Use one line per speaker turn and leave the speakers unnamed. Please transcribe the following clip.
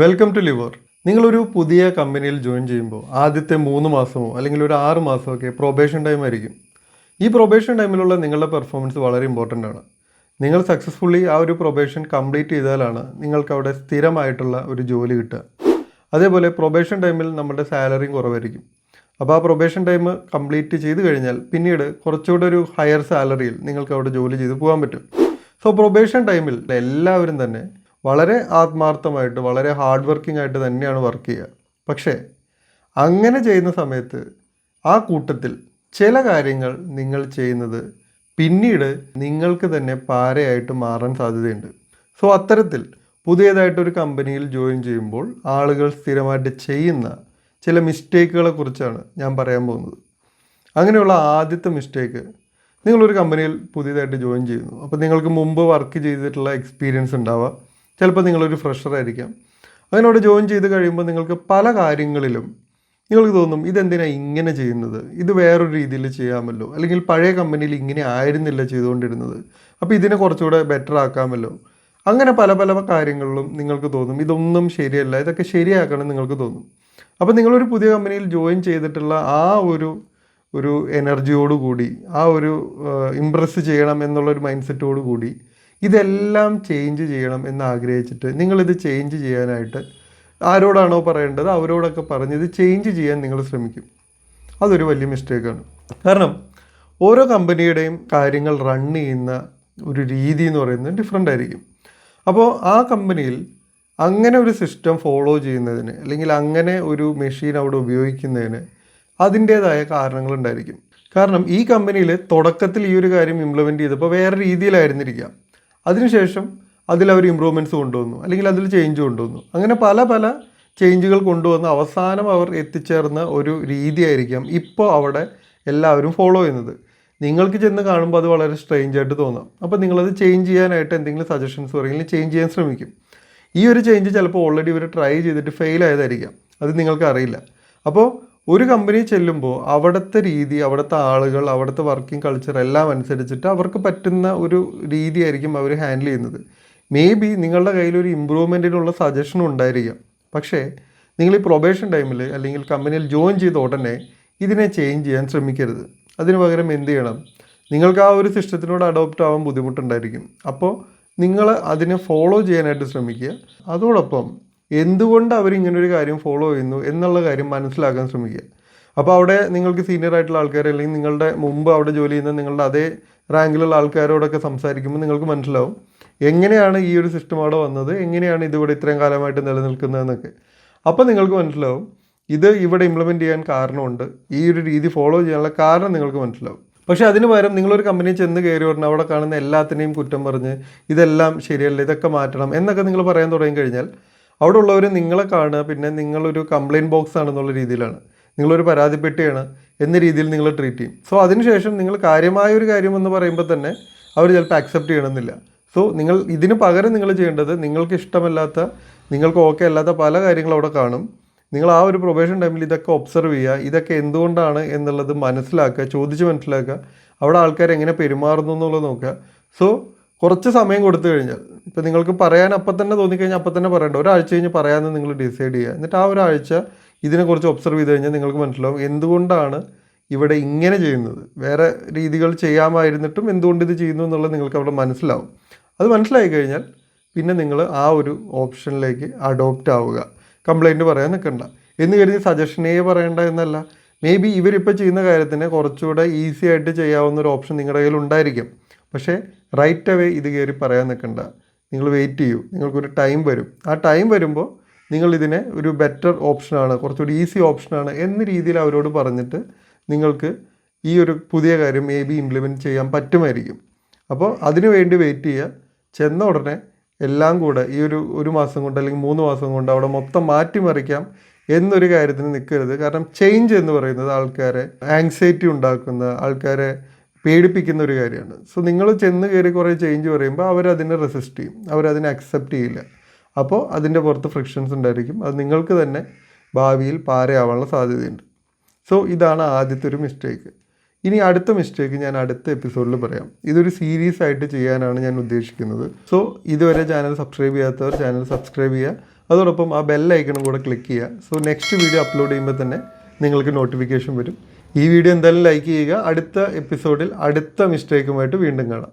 Welcome to liver. നിങ്ങളൊരു പുതിയ കമ്പനിയിൽ ജോയിൻ ചെയ്യുമ്പോൾ ആദ്യത്തെ 3 മാസമോ അല്ലെങ്കിൽ ഒരു 6 മാസമോ ഒക്കെ പ്രൊബേഷൻ ടൈം ആയിരിക്കും. ഈ പ്രൊബേഷൻ ടൈമിലുള്ള നിങ്ങളുടെ പെർഫോമൻസ് വളരെ ഇമ്പോർട്ടൻ്റ് ആണ്. നിങ്ങൾ സക്സസ്ഫുള്ളി ആ ഒരു പ്രൊബേഷൻ കംപ്ലീറ്റ് ചെയ്താലാണ് നിങ്ങൾക്ക് അവിടെ സ്ഥിരമായിട്ടുള്ള ഒരു ജോലി കിട്ടുക. അതേപോലെ പ്രൊബേഷൻ ടൈമിൽ നമ്മുടെ സാലറിയും കുറവായിരിക്കും. അപ്പോൾ ആ പ്രൊബേഷൻ ടൈം കംപ്ലീറ്റ് ചെയ്ത് കഴിഞ്ഞാൽ പിന്നീട് കുറച്ചുകൂടെ ഒരു ഹയർ സാലറിയിൽ നിങ്ങൾക്ക് അവിടെ ജോലി ചെയ്ത് പോകാൻ പറ്റും. സോ പ്രൊബേഷൻ ടൈമിൽ എല്ലാവരും തന്നെ വളരെ ആത്മാർത്ഥമായിട്ട് വളരെ ഹാർഡ് വർക്കിംഗ് ആയിട്ട് തന്നെയാണ് വർക്ക് ചെയ്യുക. പക്ഷേ അങ്ങനെ ചെയ്യുന്ന സമയത്ത് ആ കൂട്ടത്തിൽ ചില കാര്യങ്ങൾ നിങ്ങൾ ചെയ്യുന്നത് പിന്നീട് നിങ്ങൾക്ക് തന്നെ പാരയായിട്ട് മാറാൻ സാധ്യതയുണ്ട്. സോ അത്തരത്തിൽ പുതിയതായിട്ടൊരു കമ്പനിയിൽ ജോയിൻ ചെയ്യുമ്പോൾ ആളുകൾ സ്ഥിരമായിട്ട് ചെയ്യുന്ന ചില മിസ്റ്റേക്കുകളെ കുറിച്ചാണ് ഞാൻ പറയാൻ പോകുന്നത്. അങ്ങനെയുള്ള ആദ്യത്തെ മിസ്റ്റേക്ക്, നിങ്ങളൊരു കമ്പനിയിൽ പുതിയതായിട്ട് ജോയിൻ ചെയ്യുന്നു. അപ്പോൾ നിങ്ങൾക്ക് മുമ്പ് വർക്ക് ചെയ്തിട്ടുള്ള എക്സ്പീരിയൻസ് ഉണ്ടാവാം. ചിലപ്പോൾ നിങ്ങളൊരു ഫ്രഷർ ആയിരിക്കാം. അങ്ങനെ അവിടെ ജോയിൻ ചെയ്ത് കഴിയുമ്പോൾ നിങ്ങൾക്ക് പല കാര്യങ്ങളിലും നിങ്ങൾക്ക് തോന്നും, ഇതെന്തിനാണ് ഇങ്ങനെ ചെയ്യുന്നത്, ഇത് വേറൊരു രീതിയിൽ ചെയ്യാമല്ലോ, അല്ലെങ്കിൽ പഴയ കമ്പനിയിൽ ഇങ്ങനെ ആയിരുന്നില്ല ചെയ്തുകൊണ്ടിരുന്നത്, അപ്പോൾ ഇതിനെ കുറച്ചുകൂടെ ബെറ്റർ ആക്കാമല്ലോ. അങ്ങനെ പല പല കാര്യങ്ങളിലും നിങ്ങൾക്ക് തോന്നും ഇതൊന്നും ശരിയല്ല, ഇതൊക്കെ ശരിയാക്കണം നിങ്ങൾക്ക് തോന്നും. അപ്പോൾ നിങ്ങളൊരു പുതിയ കമ്പനിയിൽ ജോയിൻ ചെയ്തിട്ടുള്ള ആ ഒരു എനർജിയോടുകൂടി, ആ ഒരു ഇമ്പ്രസ് ചെയ്യണം എന്നുള്ളൊരു മൈൻഡ് സെറ്റോടുകൂടി ഇതെല്ലാം ചേഞ്ച് ചെയ്യണം എന്ന് ആഗ്രഹിച്ചിട്ട് നിങ്ങളിത് ചേഞ്ച് ചെയ്യാനായിട്ട് ആരോടാണോ പറയേണ്ടത് അവരോടൊക്കെ പറഞ്ഞ് ഇത് ചേഞ്ച് ചെയ്യാൻ നിങ്ങൾ ശ്രമിക്കും. അതൊരു വലിയ മിസ്റ്റേക്കാണ്. കാരണം ഓരോ കമ്പനിയുടെയും കാര്യങ്ങൾ റൺ ചെയ്യുന്ന ഒരു രീതി എന്ന് പറയുന്നത് ഡിഫറെൻ്റ് ആയിരിക്കും. അപ്പോൾ ആ കമ്പനിയിൽ അങ്ങനെ ഒരു സിസ്റ്റം ഫോളോ ചെയ്യുന്നതിന് അല്ലെങ്കിൽ അങ്ങനെ ഒരു മെഷീൻ അവിടെ ഉപയോഗിക്കുന്നതിന് അതിൻ്റേതായ കാരണങ്ങളുണ്ടായിരിക്കും. കാരണം ഈ കമ്പനിയിൽ തുടക്കത്തിൽ ഈ ഒരു കാര്യം ഇംപ്ലിമെൻറ്റ് ചെയ്തപ്പോൾ വേറെ രീതിയിലായിരുന്നിരിക്കാം. അതിനുശേഷം അതിലവർ ഇമ്പ്രൂവ്മെൻറ്റ്സ് കൊണ്ടുവന്നു, അല്ലെങ്കിൽ അതിൽ ചേഞ്ച് കൊണ്ടുവന്നു. അങ്ങനെ പല പല ചേഞ്ചുകൾ കൊണ്ടുവന്ന് അവസാനം അവർ എത്തിച്ചേർന്ന ഒരു രീതിയായിരിക്കാം ഇപ്പോൾ അവിടെ എല്ലാവരും ഫോളോ ചെയ്യുന്നത്. നിങ്ങൾക്ക് ചെന്ന് കാണുമ്പോൾ അത് വളരെ സ്ട്രേഞ്ച് ആയിട്ട് തോന്നാം. അപ്പോൾ നിങ്ങളത് ചേഞ്ച് ചെയ്യാനായിട്ട് എന്തെങ്കിലും സജഷൻസ് പറയുമെങ്കിൽ ചേഞ്ച് ചെയ്യാൻ ശ്രമിക്കും. ഈ ഒരു ചേഞ്ച് ചിലപ്പോൾ ഓൾറെഡി ഇവർ ട്രൈ ചെയ്തിട്ട് ഫെയിൽ ആയതായിരിക്കാം, അത് നിങ്ങൾക്ക് അറിയില്ല. അപ്പോൾ ഒരു കമ്പനി ചെല്ലുമ്പോൾ അവിടുത്തെ രീതി, അവിടുത്തെ ആളുകൾ, അവിടുത്തെ വർക്കിംഗ് കൾച്ചർ എല്ലാം അനുസരിച്ചിട്ട് അവർക്ക് പറ്റുന്ന ഒരു രീതിയായിരിക്കും അവർ ഹാൻഡിൽ ചെയ്യുന്നത്. മേ ബി നിങ്ങളുടെ കയ്യിൽ ഒരു ഇമ്പ്രൂവ്മെൻറ്റിനുള്ള സജഷനും ഉണ്ടായിരിക്കാം. പക്ഷേ നിങ്ങൾ ഈ പ്രൊബേഷൻ ടൈമിൽ അല്ലെങ്കിൽ കമ്പനിയിൽ ജോയിൻ ചെയ്ത ഉടനെ ഇതിനെ ചേഞ്ച് ചെയ്യാൻ ശ്രമിക്കരുത്. അതിന് പകരം എന്ത് ചെയ്യണം, നിങ്ങൾക്ക് ആ ഒരു സിസ്റ്റത്തിനോട് അഡോപ്റ്റ് ആവാൻ ബുദ്ധിമുട്ടുണ്ടായിരിക്കും. അപ്പോൾ നിങ്ങൾ അതിനെ ഫോളോ ചെയ്യാനായിട്ട് ശ്രമിക്കുക. അതോടൊപ്പം എന്തുകൊണ്ട് അവരിങ്ങനൊരു കാര്യം ഫോളോ ചെയ്യുന്നു എന്നുള്ള കാര്യം മനസ്സിലാക്കാൻ ശ്രമിക്കുക. അപ്പോൾ അവിടെ നിങ്ങൾക്ക് സീനിയർ ആയിട്ടുള്ള ആൾക്കാർ അല്ലെങ്കിൽ നിങ്ങളുടെ മുമ്പ് അവിടെ ജോലി ചെയ്യുന്ന നിങ്ങളുടെ അതേ റാങ്കിലുള്ള ആൾക്കാരോടൊക്കെ സംസാരിക്കുമ്പോൾ നിങ്ങൾക്ക് മനസ്സിലാവും എങ്ങനെയാണ് ഈ ഒരു സിസ്റ്റം അവിടെ വന്നത്, എങ്ങനെയാണ് ഇതിവിടെ ഇത്രയും കാലമായിട്ട് നിലനിൽക്കുന്നതെന്നൊക്കെ. അപ്പോൾ നിങ്ങൾക്ക് മനസ്സിലാവും ഇത് ഇവിടെ ഇംപ്ലിമെൻറ്റ് ചെയ്യാൻ കാരണമുണ്ട്, ഈ ഒരു രീതി ഫോളോ ചെയ്യാനുള്ള കാരണം നിങ്ങൾക്ക് മനസ്സിലാവും. പക്ഷേ അതിന് പകരം നിങ്ങളൊരു കമ്പനിയിൽ ചെന്ന് കയറി പറഞ്ഞാൽ അവിടെ കാണുന്ന എല്ലാത്തിനെയും കുറ്റം പറഞ്ഞ് ഇതെല്ലാം ശരിയല്ല, ഇതൊക്കെ മാറ്റണം എന്നൊക്കെ നിങ്ങൾ പറയാൻ തുടങ്ങിക്കഴിഞ്ഞാൽ അവിടെ ഉള്ളവർ നിങ്ങളെ കാണുക പിന്നെ നിങ്ങളൊരു കംപ്ലയിൻറ്റ് ബോക്സ് ആണെന്നുള്ള രീതിയിലാണ്, നിങ്ങളൊരു പരാതിപ്പെട്ടിയാണ് എന്ന രീതിയിൽ നിങ്ങൾ ട്രീറ്റ് ചെയ്യും. സോ അതിനുശേഷം നിങ്ങൾ കാര്യമായ ഒരു കാര്യം എന്ന് പറയുമ്പോൾ തന്നെ അവർ ചിലപ്പോൾ അക്സെപ്റ്റ് ചെയ്യണമെന്നില്ല. സോ നിങ്ങൾ ഇതിന് പകരം നിങ്ങൾ ചെയ്യേണ്ടത്, നിങ്ങൾക്ക് ഇഷ്ടമല്ലാത്ത, നിങ്ങൾക്ക് ഓക്കെ അല്ലാത്ത പല കാര്യങ്ങളും അവിടെ കാണും. നിങ്ങൾ ആ ഒരു പ്രൊബേഷൻ ടൈമിൽ ഇതൊക്കെ ഒബ്സർവ് ചെയ്യുക, ഇതൊക്കെ എന്തുകൊണ്ടാണ് എന്നുള്ളത് മനസ്സിലാക്കുക, ചോദിച്ച് മനസ്സിലാക്കുക, അവിടെ ആൾക്കാർ എങ്ങനെ പെരുമാറുന്നു എന്നുള്ളത് നോക്കുക. സോ കുറച്ച് സമയം കൊടുത്തു കഴിഞ്ഞാൽ, ഇപ്പോൾ നിങ്ങൾക്ക് പറയാൻ അപ്പം തന്നെ തോന്നിക്കഴിഞ്ഞാൽ അപ്പം തന്നെ പറയണ്ട, ഒരാഴ്ച കഴിഞ്ഞ് പറയാമെന്ന് നിങ്ങൾ ഡിസൈഡ് ചെയ്യുക. എന്നിട്ട് ആ ഒരാഴ്ച ഇതിനെക്കുറിച്ച് ഒബ്സർവ് ചെയ്ത് കഴിഞ്ഞാൽ നിങ്ങൾക്ക് മനസ്സിലാവും എന്തുകൊണ്ടാണ് ഇവിടെ ഇങ്ങനെ ചെയ്യുന്നത്, വേറെ രീതികൾ ചെയ്യാമായിരുന്നിട്ടും എന്തുകൊണ്ട് ഇത് ചെയ്യുന്നു എന്നുള്ളത് നിങ്ങൾക്ക് അവിടെ മനസ്സിലാവും. അത് മനസ്സിലായി കഴിഞ്ഞാൽ പിന്നെ നിങ്ങൾ ആ ഒരു ഓപ്ഷനിലേക്ക് അഡോപ്റ്റ് ആവുക. കംപ്ലൈൻറ്റ് പറയാൻ നിൽക്കണ്ട എന്ന് കരുതി സജഷനേ പറയേണ്ട എന്നല്ല. മേ ബി ഇവരിപ്പോൾ ചെയ്യുന്ന കാര്യത്തിന് കുറച്ചുകൂടെ ഈസി ആയിട്ട് ചെയ്യാവുന്ന ഒരു ഓപ്ഷൻ നിങ്ങളുടെ കയ്യിൽ ഉണ്ടായിരിക്കും. പക്ഷേ റൈറ്റ് അവേ ഇത് കയറി പറയാൻ നിൽക്കണ്ട, നിങ്ങൾ വെയിറ്റ് ചെയ്യൂ. നിങ്ങൾക്കൊരു ടൈം വരും. ആ ടൈം വരുമ്പോൾ നിങ്ങളിതിനെ ഒരു ബെറ്റർ ഓപ്ഷനാണ്, കുറച്ചുകൂടി ഈസി ഓപ്ഷനാണ് എന്ന രീതിയിൽ അവരോട് പറഞ്ഞിട്ട് നിങ്ങൾക്ക് ഈ ഒരു പുതിയ കാര്യം മേ ബി ഇംപ്ലിമെൻറ്റ് ചെയ്യാൻ പറ്റുമായിരിക്കും. അപ്പോൾ അതിനു വേണ്ടി വെയിറ്റ് ചെയ്യുക. ചെന്ന ഉടനെ എല്ലാം കൂടെ ഈ ഒരു മാസം കൊണ്ട് അല്ലെങ്കിൽ 3 മാസം കൊണ്ട് അവിടെ മൊത്തം മാറ്റിമറിക്കാം എന്നൊരു കാര്യത്തിന് നിൽക്കരുത്. കാരണം ചേഞ്ച് എന്ന് പറയുന്നത് ആൾക്കാരെ ആങ്സൈറ്റി ഉണ്ടാക്കുന്ന, ആൾക്കാരെ പേടിപ്പിക്കുന്ന ഒരു കാര്യമാണ്. സോ നിങ്ങൾ ചെന്ന് കയറി കുറേ ചേഞ്ച് പറയുമ്പോൾ അവരതിനെ റെസിസ്റ്റ് ചെയ്യും, അവരതിനെ അക്സെപ്റ്റ് ചെയ്യില്ല. അപ്പോൾ അതിൻ്റെ പുറത്ത് ഫ്രിക്ഷൻസ് ഉണ്ടായിരിക്കും. അത് നിങ്ങൾക്ക് തന്നെ ഭാവിയിൽ പാരയാവാനുള്ള സാധ്യതയുണ്ട്. സോ ഇതാണ് ആദ്യത്തെ ഒരു മിസ്റ്റേക്ക്. ഇനി അടുത്ത മിസ്റ്റേക്ക് ഞാൻ അടുത്ത എപ്പിസോഡിൽ പറയാം. ഇതൊരു സീരീസ് ആയിട്ട് ചെയ്യാനാണ് ഞാൻ ഉദ്ദേശിക്കുന്നത്. സോ ഇതുവരെ ചാനൽ സബ്സ്ക്രൈബ് ചെയ്യാത്തവർ ചാനൽ സബ്സ്ക്രൈബ് ചെയ്യുക. അതോടൊപ്പം ആ ബെൽ ഐക്കണും കൂടെ ക്ലിക്ക് ചെയ്യുക. സോ നെക്സ്റ്റ് വീഡിയോ അപ്ലോഡ് ചെയ്യുമ്പോൾ തന്നെ നിങ്ങൾക്ക് നോട്ടിഫിക്കേഷൻ വരും. ഈ വീഡിയോ എന്തായാലും ലൈക്ക് ചെയ്യുക. അടുത്ത എപ്പിസോഡിൽ അടുത്ത മിസ്റ്റേക്കുമായിട്ട് വീണ്ടും കാണാം.